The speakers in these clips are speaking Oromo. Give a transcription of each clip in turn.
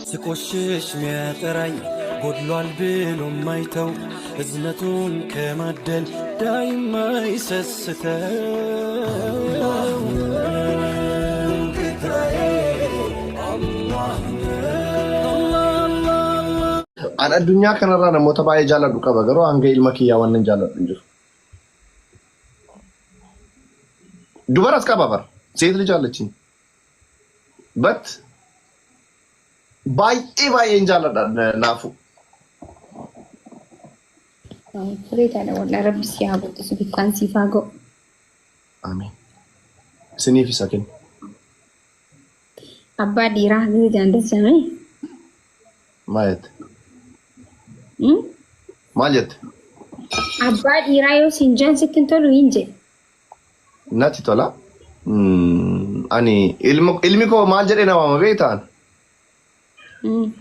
ስቆሽሽ ሚያጠራኝ ጎድሏል ብሎ ማይተው እዝነቱን ከማደል ዳይማ ይሰስተው An addunyaa kanarraa namoota baay'ee jaalladhu qaba garuu hanga ilma kiyyaa waan hin jaalladhu hin jiru. Dubaras qaba bara seet li jaallachiin. But baay'ee hin jaalladha naafu. Bareedaadha walaa rabbi si haa guddisu bifaan siif haa ga'u. Amiin. Isiniif isa kennu. Abbaa dhiiraa hanga jaandasame. Maal jette? Maal jette? Abbaa dhiiraa yoo siin jaan sitti hin tolu hin jedhe. Natti tola. Ani ilmi koo maal jedhee na waama beektaan?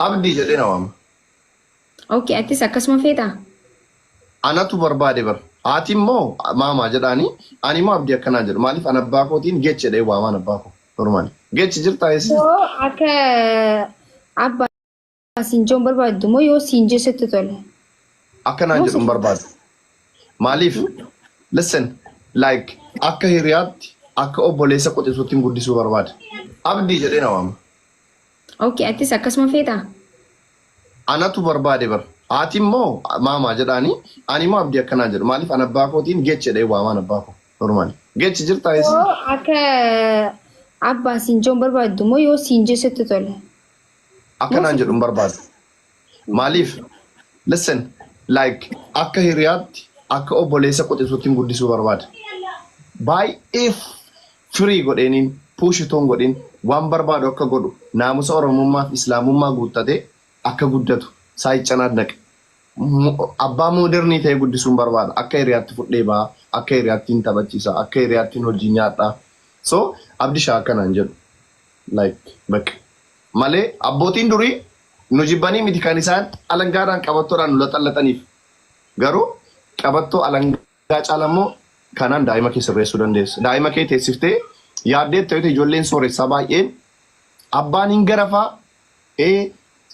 Abdii jedhee na waama. Okay, attis akkasuma feetaa? Anatu barbaade bar. Haati immoo maamaa jedhaani. Ani immoo abdii akkanaa jedhu. Maaliif an abbaa kootiin geech jedhee waamaan abbaa koo. Normaali. Geechi jirtaa eessi? Yoo akka abbaa siinjoon barbaaddu moo yoo siinjee sitti tole? Akkanaan jedhu barbaadu. Maaliif? Listen, like akka hiriyaatti akka obboleessa qotisootiin guddisuu barbaada. Abdii jedhee na waama. Okay, attis akkasuma feetaa? Anatu barbaade bar. Haati immoo maamaa jedhaani. Ani immoo abdii akkanaa jedhu. Maaliif an abbaa kootiin geech jedhee waamaan abbaa koo. Normaali. Geechi jirtaa eessi? Yoo akka abbaa siinjoon barbaaddu moo yoo siinjee sitti tole? Akkanaan jedhu barbaadu. Maaliif? Listen, like akka hiriyaatti akka obboleessa qotisootiin guddisuu barbaada. Baay'ee firii godheeniin puushitoon godhin waan barbaadu akka godhu naamusa oromummaa fi islaamummaa guuttatee akka guddatu saayichanaa dhaqe. Abbaa moodernii ta'ee guddisuun barbaada. Akka hiriyaatti fudhee ba'a, akka hiriyaatti hin taphachiisa, akka hiriyaatti hojii nyaadhaa. So abdishaa akkanaan jedhu. Like bakka malee abbootiin durii nu jibbanii miti kan isaan alangaadhaan qabattoodhaan nu laxallataniif. Garuu qabattoo alangaa caalammoo kanaan daa'ima kee sirreessuu dandeessa. Daa'ima kee teessiftee yaaddee ta'utu ijoolleen sooressaa baay'een abbaan hin garafaa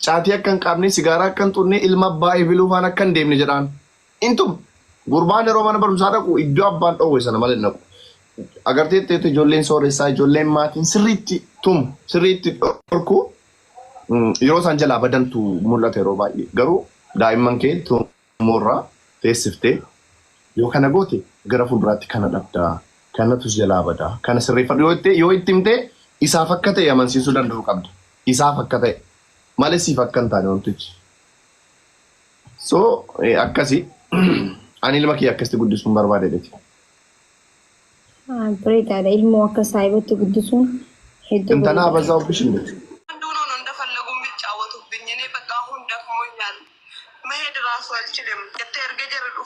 caatii akka hin qabne sigaaraa akka hin xunne ilma abbaa ebiluu faan akka hin deemne jedhaan. Intum gurbaan yeroo mana barumsaa dhaqu iddoo abbaan dhoowwe sana malee naqu. Agartee ta'utu ijoolleen sooressaa ijoolleen maatiin sirriitti dhorku yeroo isaan jalaa badantu mul'ata yeroo baay'ee. Garuu daa'imman kee tumurraa teessiftee yoo kana goote gara fuulduraatti kana dhabdaa. Kanatus jalaa badaa. Kana sirreeffadhu yoo itti himtee isaaf akka ta'e amansiisuu danda'u qabda. Isaaf akka ta'e malee siif akka hin taane wantichi. So akkasi ani ilma kee akkasitti guddisuun barbaade dheeti. Bareedaadha ilmoo akka saayibatti guddisuun hedduu. Intalaa bazaa obbishin dheeti. ራሱ አልችልም ከተርገ ጀርዱ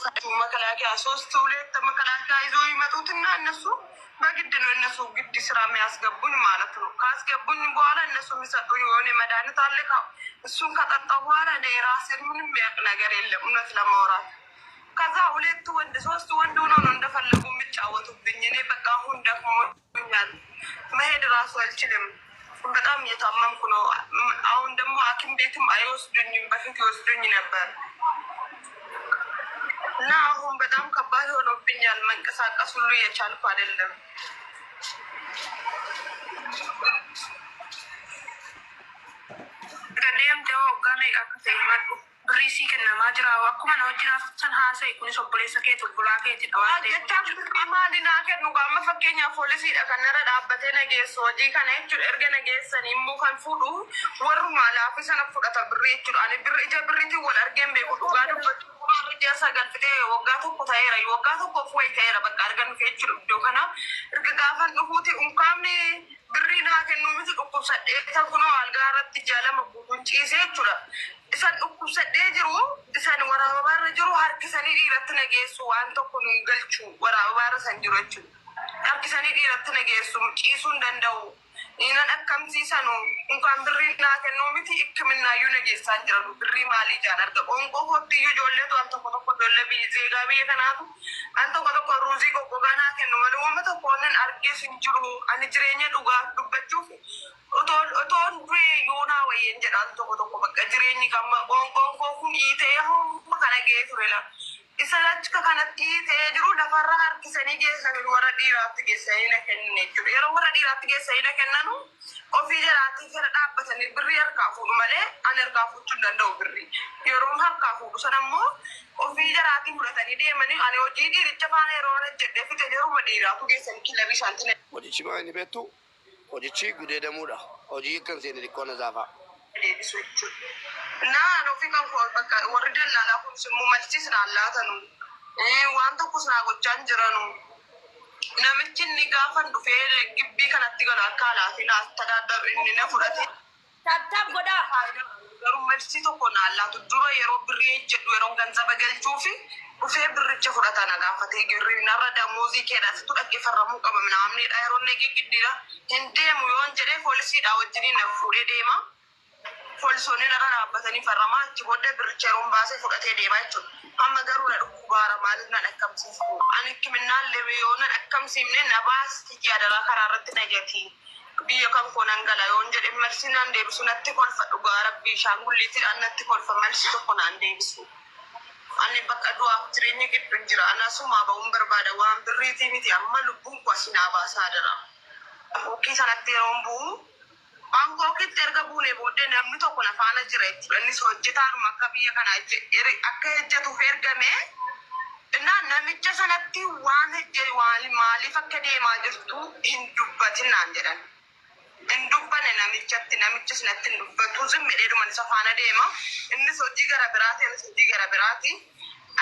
መከላከያ ሶስት ሁለት መከላከያ ይዞ ይመጡትና እነሱ በግድ ነው እነሱ ግድ ስራ የሚያስገቡኝ ማለት ነው። ካስገቡኝ በኋላ እነሱ የሚሰጡኝ የሆነ መድኃኒት አለ። እሱን ከጠጣሁ በኋላ እኔ ራሴን ምንም የሚያውቅ ነገር የለም እውነት ለማውራት። ከዛ ሁለት ወንድ ሶስት ወንድ ሆኖ ነው እንደፈለጉ የሚጫወቱብኝ። እኔ በቃ አሁን ደክሞኛል መሄድ ራሱ አልችልም። በጣም እየታመምኩ ነው። አሁን ደግሞ ሐኪም ቤትም አይወስዱኝም። በፊት ይወስዱኝ ነበር እና አሁን በጣም ከባድ ሆኖብኛል። መንቀሳቀስ ሁሉ እየቻልኩ አይደለም። ቀደም ደው ጋር አከተይመጡ ብሪሲ ከነማ ጅራው አኩማ ነው ጅራፍ ተንሃሰይ ኩኒ ሶቦሌ ሰከቱ ቡላኬ ተዋደ ማዲና ከኑ ጋር መፈከኛ ፖሊሲ ከነረ ዳበቴ ነገስ ወጂ ከነቹ እርገ ነገሰን ይሙ ከን ፉዱ ወሩ ማላፍ ሰነ ፉዳታ ብሪቹ አለ ብሪጀ ብሪቲ ወል አርገን በቁ ጋር ጃሳ ገልፍቴ ወጋቱ ኮታይራ ወጋቱ ኮፍወይ ታይራ በቃ አርገን ፈቹ ዶ ከና እርገ ጋፋን ፉቲ ኡንካምኒ ብሪና ከኑ ምት ቁቁ ሰደ ተኩኖ አልጋራት ጃለመ ቡቱን ጪሴ ቹራ isan dhukkubsadhee jiru isan waraabaarra jiru harkisanii dhiiratti nageessu waan tokko nu galchu waraabaarra san jiru jechuudha. Harkisanii dhiiratti nageessu ciisuu hin danda'u. Inan akkamsiisanu unkaan birrii naa kennuu miti ikkiminaayyuu nageessaa jiran birrii maalii jaan arga qoonqoo kootiyyuu ijoolleetu an tokko tokko ijoollee zeegaa biyya kanaatu an tokko tokko ruuzii qoqqogaa naa kennu malee uummata tokko onnen argees hin jiru ani jireenya dhugaa dubbachuuf otoon du'ee yoonaa wayyeen jedhaan tokko bakka jireenyi gamma qoonqoon kun hiitee hamma kana ga'ee ture la. Isa achi kanatti hiitee jiru lafarra harkisanii geessan warra dhiiraatti geessanii na kennan jechuudha. Yeroo warra dhiiraatti geessanii na kennanu ofii jalaatii fira dhaabbatanii birrii harkaa fuudhu malee ani harkaa fuudhuu hin danda'u birrii. Yeroo harkaa fuudhu sana ammoo ofii jalaatii fudhatanii deemanii ani hojii dhiiricha faana yeroo hojjedhee fite yeroo dhiiraatu geessanii kilabii isaanitti. Hojichi maa inni beektu hojichi gudeedamuudha. Hojii kan seeni xiqqoon zaafaa. Deebisu jechuudha. Naan ofii kan bakka warri dallaalaa kun simmoo malchis naan laatanu. Waan tokkos naa gochaa hin jiranu. Namichi inni gaafa dhufee gibbii kanatti galu akka alaafi naaf tadaaddaru inni na fudhate. Tattaaf godhaa. Garuu malchi tokko naan laatu dura yeroo birrii jedhu yeroo ganzaba galchuufi dhufee birricha fudhata na gaafatee girrii narra damoozii keedhaasitu dhaggeeffarramuu qaba namnidha yeroo inni giddidha. Hin deemu yoon jedhee poolisiidha wajjiniin na fuudhee deema. Poolisoonni narra dhaabbatanii farramaa achi booddee birricha yeroon baasee fudhatee deemaa jechuudha. Amma garuu na dhukkubaara maaliif na dhaqqabsiisu? Ani kiminaan lebeeyoo na dhaqqabsiifne na baasti yaadalaa karaa irratti na jati. Biyya kan koo nan gala yoon jedhe malsi naan deebisu natti kolfa dhugaa rabbii shaangulliitiidhaan natti kolfa malsi tokko naan deebisu. Ani bakka du'aaf jireenya gidduu jira. Anasumaa ba'uun barbaada waan birriitii miti amma lubbuun koo asinaa baasaa jira. Okkii sanatti yeroon bu'u Bangkokitti erga buunee booddee namni tokko na faana jira jechuudha. Innis hojjetaadhuma akka biyya kanaa akka hojjetuuf ergame. Namicha sanatti waan maaliif akka deemaa jirtu hin dubbatin naan jedhan. Hin dubbanne namicha sanatti hin dubbatu zimmeedheedhuma isa faana deema. Innis hojii gara biraati, innis hojii gara biraati.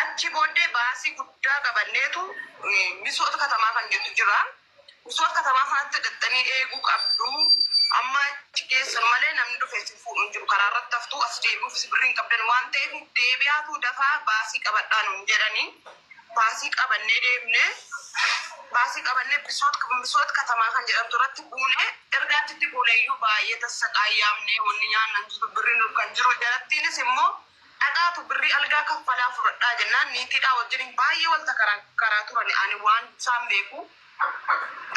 Achi booddee baasii guddaa qabanneetu misoota katamaa kan jettu jira. Misoota katamaa kanatti gattanii eeguu qabdu. Amma achi keessan malee namni dhufee si fuudhuun jiru karaa irratti haftuu as deebi'uuf si birriin qabdan waan ta'eef deebi'aatu dafaa baasii qabadhaa nuun jedhanii baasii qabannee deemne baasii qabannee bisoota katamaa kan jedhamtu irratti buune ergaatti buuneeyyuu baay'ee tassaqaayyaamnee wanni nyaannan jiru birriin kan jiru jalattiinis immoo dhaqaatu birrii algaa kaffalaa fudhadhaa jennaan niitiidhaa wajjin baay'ee walta karaa turan ani waan isaan beeku.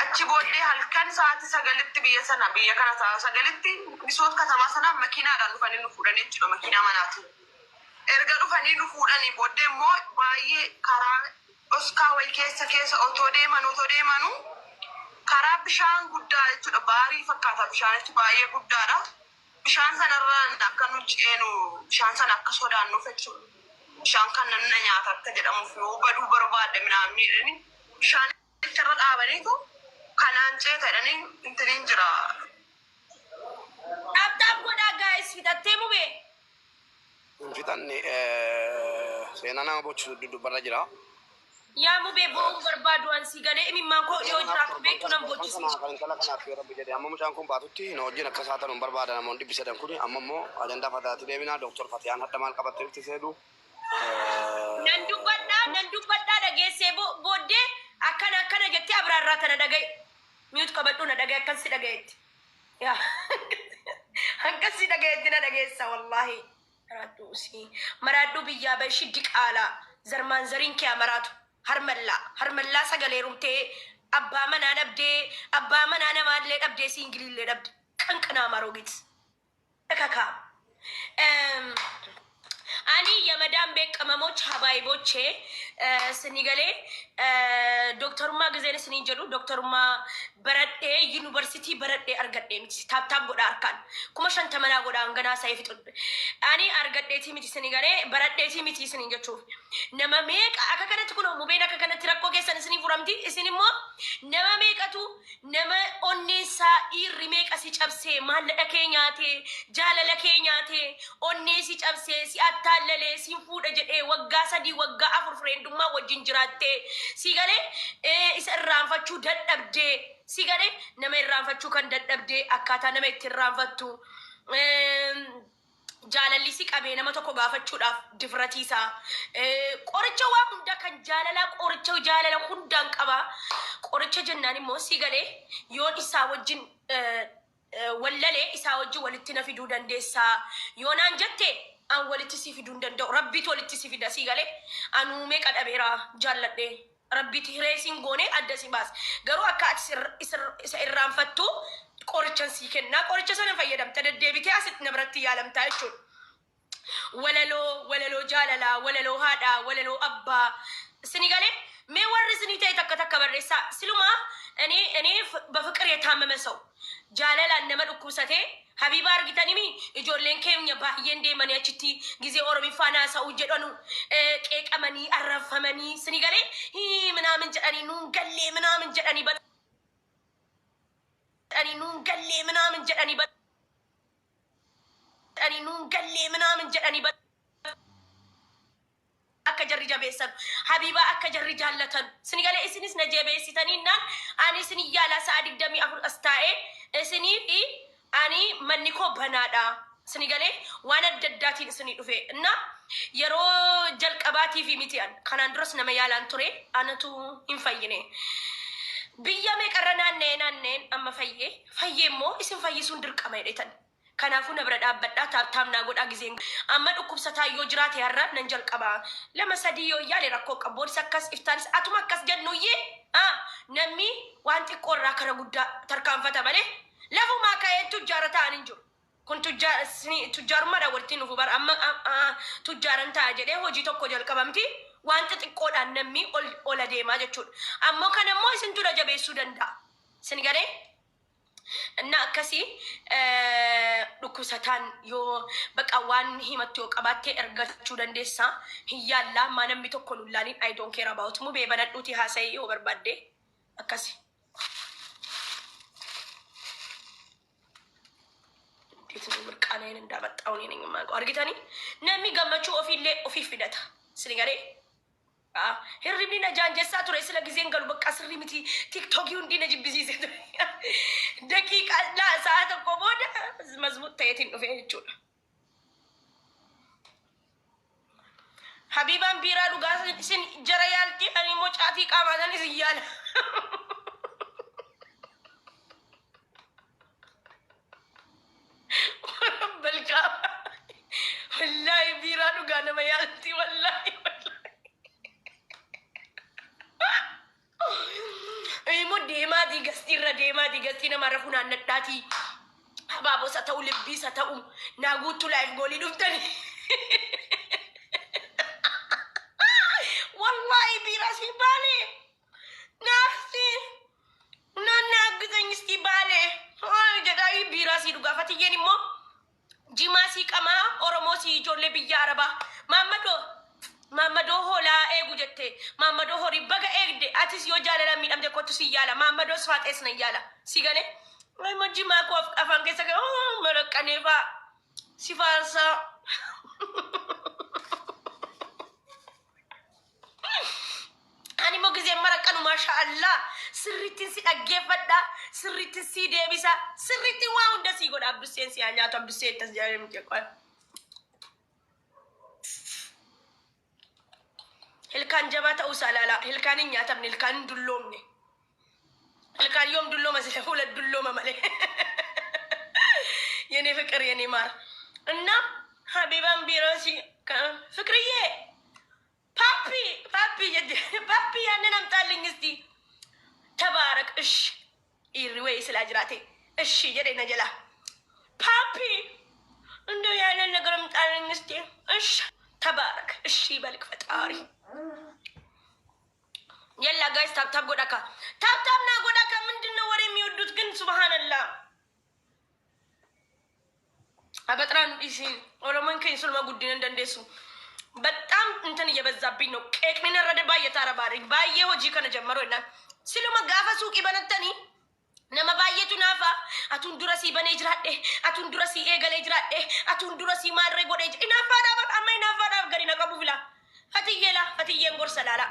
Achi booddee halkan sa'aatii sagalitti biyya kana ta'a sagalitti bisoota katamaa sanaa makiinaadhaan dhufanii nu fuudhanii jechuudha makiinaa manaati. Erga dhufanii nu fuudhanii booddee immoo baay'ee karaa dhoskaa wayii keessa otoo deemanu karaa bishaan guddaa jechuudha baarii fakkaata bishaanichi baay'ee guddaadha. Bishaan sanarraan akka nu ceenu bishaan sana akka sodaannuuf jechuudha. Bishaan kan namni nyaata akka jedhamuuf yoo baduu barbaadde midhaan bishaan irra dhaabaniitu kanaan ceetadhanii intiniin jira. Tattaaf godhaa gaa'is fixattee mubee. Fixanni seenaa nama bochisu dudubbarra jira. Yaa mubee bo'uun barbaadu ansi galee imimmaan koo dhiyoo jiraatu beektu nan bochisiisu. Kan intala kanaaf yoo rabbi jedhe amma mucaan kun baatutti na wajjin akka isaa ta'uun barbaada namoonni 300 kuni amma immoo ajandaa fataati deebinaa Dooktor Fatiyaan hadda maal qabattee itti seedu. Nan dubbadhaa dhageessee booddee akkana jettee abiraarraa tana dhagaye. Miyuut qabadhu na dhagaye akkasi dhagayetti. Yaa akkasi dhagayetti na dhageessa wallaahi. Maraadhu biyyaa bashi diqaalaa zarmaan zariin kee maraatu harmallaa sagalee rumtee abbaa manaa dhabdee abbaa manaa namaallee dhabdee siingilillee dhabde qanqanaa maroogit dhakakaa. Ani የመዳን ቤት ቅመሞች ሀባይቦቼ ስኒገሌ ዶክተሩማ ጊዜን ስኒንጀሉ ዶክተሩማ በረዴ ዩኒቨርሲቲ በረዴ አርገዴ ሚቲ ታብታብ ጎዳ አርካን ኩማ ሸንተመና ጎዳ አንገና ሳይፊጥ አኒ አርገዴ ቲሚቲ ስኒገሌ በረዴ ቲሚቲ ስኒንጀቹ ነመሜቅ አከከነት ኩኖ ሙቤና ከከነት ረቆ ጌሰን ስኒ ፉረምቲ እስኒሞ ነመሜቀቱ ነመ ኦኔሳ ኢሪሜቅ ሲጨብሴ ማለደ ኬኛቴ ጃለለ ኬኛቴ ኦኔሲ ጨብሴ ሲአታ Lele si fuudha jedhee waggaa 3 waggaa 4 friendummaa wajjin jiraattee si galee isa irraanfachuu dadhabdee si galee nama irraanfachuu kan dadhabdee akkaataa nama itti irraanfattu jaalalli si qabee nama tokko gaafachuudhaaf difratiisaa qoricha waa hunda kan jaalala hundaan qaba qoricha jennaan immoo si galee yoon isaa wajjin wallalee isaa wajjin walitti na fiduu dandeessaa yoonaan jettee an walitti si fiduu danda'u rabbiitu walitti si fida si galee anuumee qadhabeera jaalladhe rabbiitu hireesiin goonee adda si baas garuu akka ati isa irraanfattu qorichan sii kenna qoricha sana fayyadamta deddeebitee asitti nabratti yaalamtaa jechuudha. Walaloo jaalala walaloo haadha walaloo abbaa sinigalee mee warri sinii ta'e takka barreessaa silumaa እኔ በፍቅር የታመመ ሰው ጃለላ ነመ ዱኩሰቴ ሀቢባ አርጊተኒሚ ኢጆሌን ኬኛ ባየንዴ ማንያችቲ ጊዜ ኦሮሚፋና ሰው ጀዶኑ ቄቀመኒ አረፈመኒ ስኒገሬ ምናምን ጀዳኒ ኑን ገሌ ምናምን ጀዳኒ በጣኒ ኑን ገሌ ምናምን ጀዳኒ በጣኒ ኑን ገሌ ምናምን ጀዳኒ akka jarri jabeessan habiba akka jarri jaallatan sinigale isinis na jabeessitaniinaan ani isin yaala sa'a 24 astaa'e isinii fi ani manni koo banaadha sinigale waan adda addaatiin isinii dhufe na yeroo jalqabaatii fi miti'an kanaan duras nama yaalaan ture anatu hin fayyine biyya meeqarra naanneen amma fayyee immoo isin fayyisuun dirqama jedhetan kanaafuu na bira dhaabbadhaa taabtaamnaa godhaa giseen amma dhukkubsataa yoo jiraate har'a nan jalqabaa lama sadii yoo yaale rakkoo qabboonis akkas iftaanis atuma akkas jennuyyee namni waan xiqqoo irraa kana guddaa tarkaanfata malee lafumaa ka'ee tujjaara ta'an hin jiru kun tujjaarummaadhaan walitti nufu bara amma tujjaaran ta'a jedhee hojii tokko jalqabamti wanta xiqqoodhaan namni ol adeemaa jechuudha ammoo kan ammoo isin dura jabeessuu danda'a isin garee እና akkasi dhukkubsataan yoo baqa waan himatti yoo qabattee ergachuu dandeessa hiyyaallaa maa namni tokko nullaaniin I don't care about mu beebanadhuuti haasa'ee yoo barbaadde akkasi. Deetni mirqaaneen እንዳመጣው እኔ ነኝ የማውቀው argitanii namni gammachuu ofiillee ofiif fidata isin garee hirribni na jaanjessaa ture sila giseen galu bakka sirri miti tiktokii hundi na jibbisiise ture daqiiqa sa'a tokko booda mazmut ta'eetiin dhufe jechuudha. Habibaan biiraa dhugaa isin jara yaalti ani immoo caatii qaamaatan isin yaala. Balqaa wallaahi biiraa dhugaa nama yaalti wallaahi. deemaa digastii nama rafuun annadhaati habaabos haa ta'u libbiis haa ta'u naaguuttu laayif goolii dhuftani wallahi biiraa si baale naafsi naanna aggisanyisti baale jedhaayi biiraa si dhugaafatiyyeen immoo jimaa si qamaa oromoo si ijoollee biyya arabaa Mamadoo hoolaa eegu jette Mamadoo horii baga eegde atis yoo jaalala miidhamte kottu si yaala Mamadoo sfaaxees na yaala si gale ay majji maa ko afaan keessa ga maraqqaneefa si faarsa ani mo gisee maraqqanu maashaallah sirriitti si dhaggeeffadha sirriitti si deebisa sirriitti waa hunda si godha abduseen si nyaatu abduseen tas jaalala miti qoy hilkaan jabaa ta'uu salala hilkaan hin nyaatamne hilkaan hin dulloomne hilkaan yoom dullooma sila fuula dullooma malee የኔ ፍቅር የኔ ማር እና ሀቢባን ቢሮሲ ፍቅርዬ ፓፒ ያንን አምጣልኝ እስቲ ተባረክ እሺ ይርዌይ ስላጅራቴ እሺ ጀደይ ነጀላ ፓፒ እንደው ያንን ነገር አምጣልኝ እስቲ እሺ ተባረክ እሺ በልክ ፈጣሪ የላ ጋይስ ታብታብ ጎዳካ ታብታብና ጎዳካ ምንድነው ወሬ የሚወዱት ግን ሱብሃንአላህ አበጥራን ዲሲ ኦሮሞን ከንሱል ማጉዲን እንደንደሱ በጣም እንትን እየበዛብኝ ነው ቄቅኔ ረደ ባየ ታረባሪ ባየ ሆጂ ከነ ጀመረውና ሲሉ መጋፋ ሱቂ በነተኒ ነማ ባየቱ ናፋ አቱን ዱረሲ በኔ ጅራዴ አቱን ዱረሲ ኤገሌ ጅራዴ አቱን ዱረሲ ማድረ ጎዴ ኢናፋዳ በጣም ኢናፋዳ ገሪ ነቀቡ ብላ ፈትየን ጎርሰላላ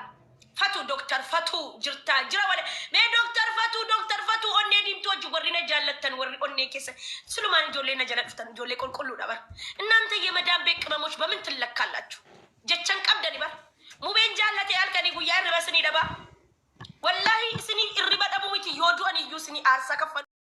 ፈቱ ዶክተር ፈቱ ጅርታ ጅራ ወለ ሜ ዶክተር ፈቱ ኦኔ ዲምቶጅ ወሪነ ጃለተን ወሪ ኦኔ ከሰ ስሉማን ጆሌ ነጀረፍተን ጆሌ ቆልቆሉ ነበር እናንተ የመዳም ቤት ቅመሞች በምን ትለካላችሁ ጀቸን ቀብደን ይባል ሙቤን ጃለተ ያልከኒ ጉያ ረበስኒ ደባ ወላሂ ስኒ እሪበ ደቡት ይወዱ አን ዩስኒ አርሳ ከፈ